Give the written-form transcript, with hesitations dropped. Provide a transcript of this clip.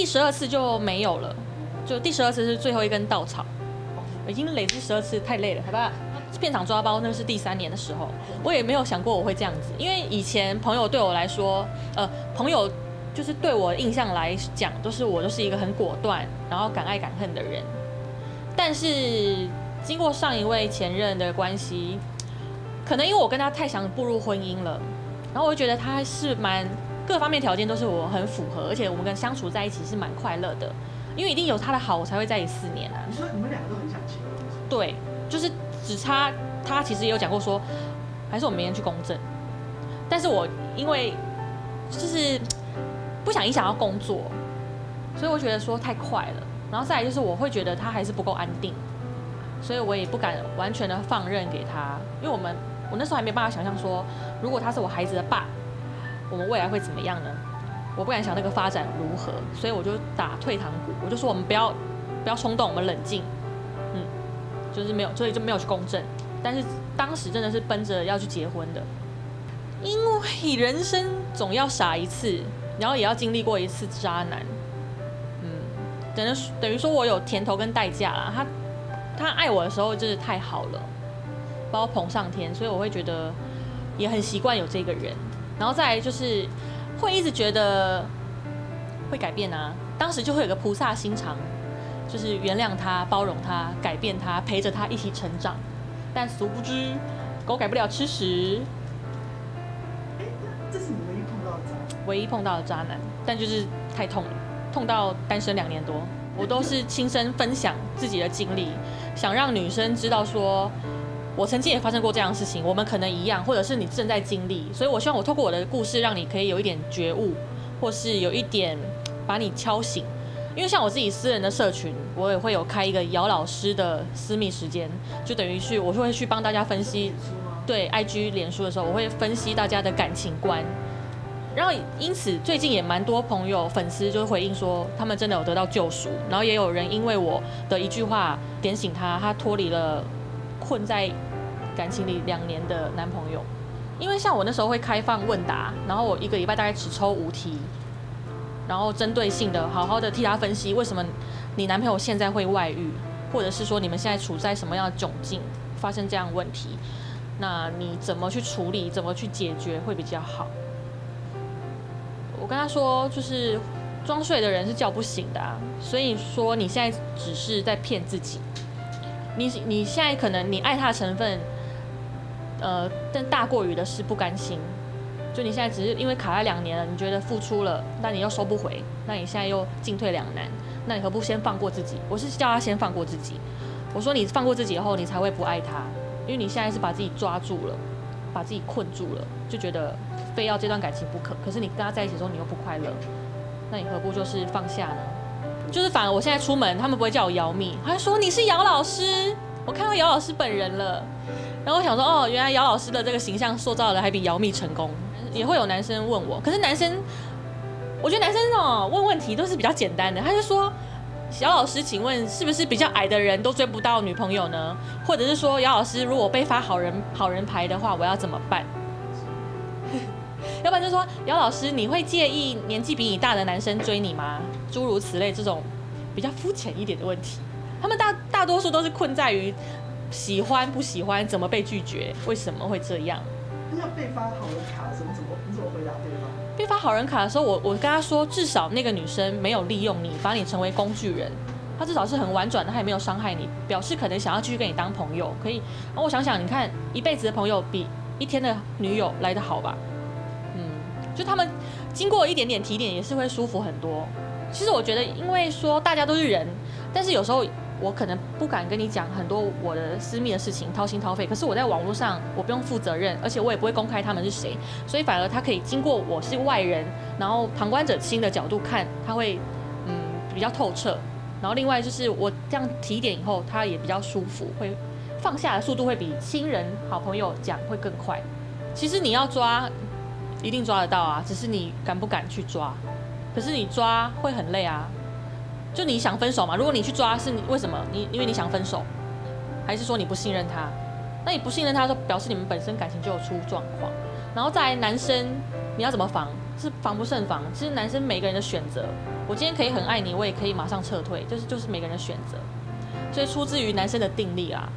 第12次就没有了，就第12次是最后一根稻草，已经累积12次太累了，好吧？片场抓包那是第3年的时候，我也没有想过我会这样子，因为以前朋友对我来说，朋友就是对我印象来讲，我都是一个很果断，然后敢爱敢恨的人。但是经过上一位前任的关系，可能因为我跟他太想步入婚姻了，然后我就觉得他是各方面条件都是我很符合，而且我们跟相处在一起是蛮快乐的，因为一定有他的好，我才会在一起4年啊。你说你们2个都很想结婚？对，就是只差他其实也有讲过说，还是我们明天去公证，但是我因为就是不想影响到工作，所以我觉得说太快了，然后再来就是我会觉得他还是不够安定，所以我也不敢完全的放任给他，因为我那时候还没办法想象说，如果他是我孩子的爸，我们未来会怎么样呢？我不敢想那个发展如何，所以我就打退堂鼓，我就说我们不要冲动，我们冷静，就是没有，所以就没有去公证。但是当时真的是奔着要去结婚的，因为人生总要傻一次，然后也要经历过一次渣男，等于说我有甜头跟代价啦。他爱我的时候真是太好了，把我捧上天，所以我会觉得也很习惯有这个人。然后再来就是会一直觉得会改变啊，当时就会有个菩萨心肠，就是原谅他、包容他、改变他、陪着他一起成长。但殊不知，狗改不了吃屎。这是你唯一碰到的渣男？唯一碰到的渣男，但就是太痛了，痛到单身2年多。我都是亲身分享自己的经历，想让女生知道说，我曾经也发生过这样的事情，我们可能一样，或者是你正在经历。所以我希望我透过我的故事，让你可以有一点觉悟，或是有一点把你敲醒。因为像我自己私人的社群，我也会有开一个姚老师的私密时间，就等于是我会去帮大家分析，对 IG 脸书的时候，我会分析大家的感情观。然后因此最近也蛮多朋友粉丝就回应说，他们真的有得到救赎，然后也有人因为我的一句话点醒他脱离了困在感情里2年的男朋友。因为像我那时候会开放问答，然后我1个礼拜大概只抽5题。然后针对性的好好的替他分析，为什么你男朋友现在会外遇，或者是说你们现在处在什么样的窘境，发生这样的问题，那你怎么去处理，怎么去解决会比较好。我跟他说，就是装睡的人是叫不醒的啊，所以说你现在只是在骗自己。你现在可能你爱他的成分，但大过于的是不甘心。就你现在只是因为卡在2年了，你觉得付出了，但你又收不回，那你现在又进退两难，那你何不先放过自己？我是叫他先放过自己。我说你放过自己以后，你才会不爱他，因为你现在是把自己抓住了，把自己困住了，就觉得非要这段感情不可。可是你跟他在一起的时候，你又不快乐，那你何不就是放下呢？就是反而我现在出门，他们不会叫我姚蜜，他说你是姚老师，我看到姚老师本人了。然后我想说，哦，原来姚老师的这个形象塑造的还比姚蜜成功。也会有男生问我，可是男生，我觉得男生问问题都是比较简单的。他就说，姚老师，请问是不是比较矮的人都追不到女朋友呢？或者是说，姚老师，如果被发好人牌的话，我要怎么办？要不然就说，姚老师，你会介意年纪比你大的男生追你吗？诸如此类这种比较肤浅一点的问题，他们大多数都是困在于喜欢不喜欢，怎么被拒绝，为什么会这样？要被发好人卡的时候，你怎么回答对方？被发好人卡的时候，我跟他说，至少那个女生没有利用你，把你成为工具人，她至少是很婉转的，她也没有伤害你，表示可能想要继续跟你当朋友，可以。然后我想想，你看一辈子的朋友比1天的女友来得好吧？就他们经过一点点提点，也是会舒服很多。其实我觉得，因为说大家都是人，但是有时候我可能不敢跟你讲很多我的私密的事情，掏心掏肺。可是我在网络上，我不用负责任，而且我也不会公开他们是谁，所以反而他可以经过我是外人，然后旁观者清的角度看，他会比较透彻。然后另外就是我这样提点以后，他也比较舒服，会放下的速度会比亲人、好朋友讲会更快。其实你要抓，一定抓得到啊，只是你敢不敢去抓。可是你抓会很累啊。就你想分手嘛？如果你去抓，是为什么？因为你想分手，还是说你不信任他？那你不信任他，说表示你们本身感情就有出状况。然后再来男生，你要怎么防？是防不胜防。其实男生每个人的选择，我今天可以很爱你，我也可以马上撤退，就是每个人的选择。所以出自于男生的定力啦。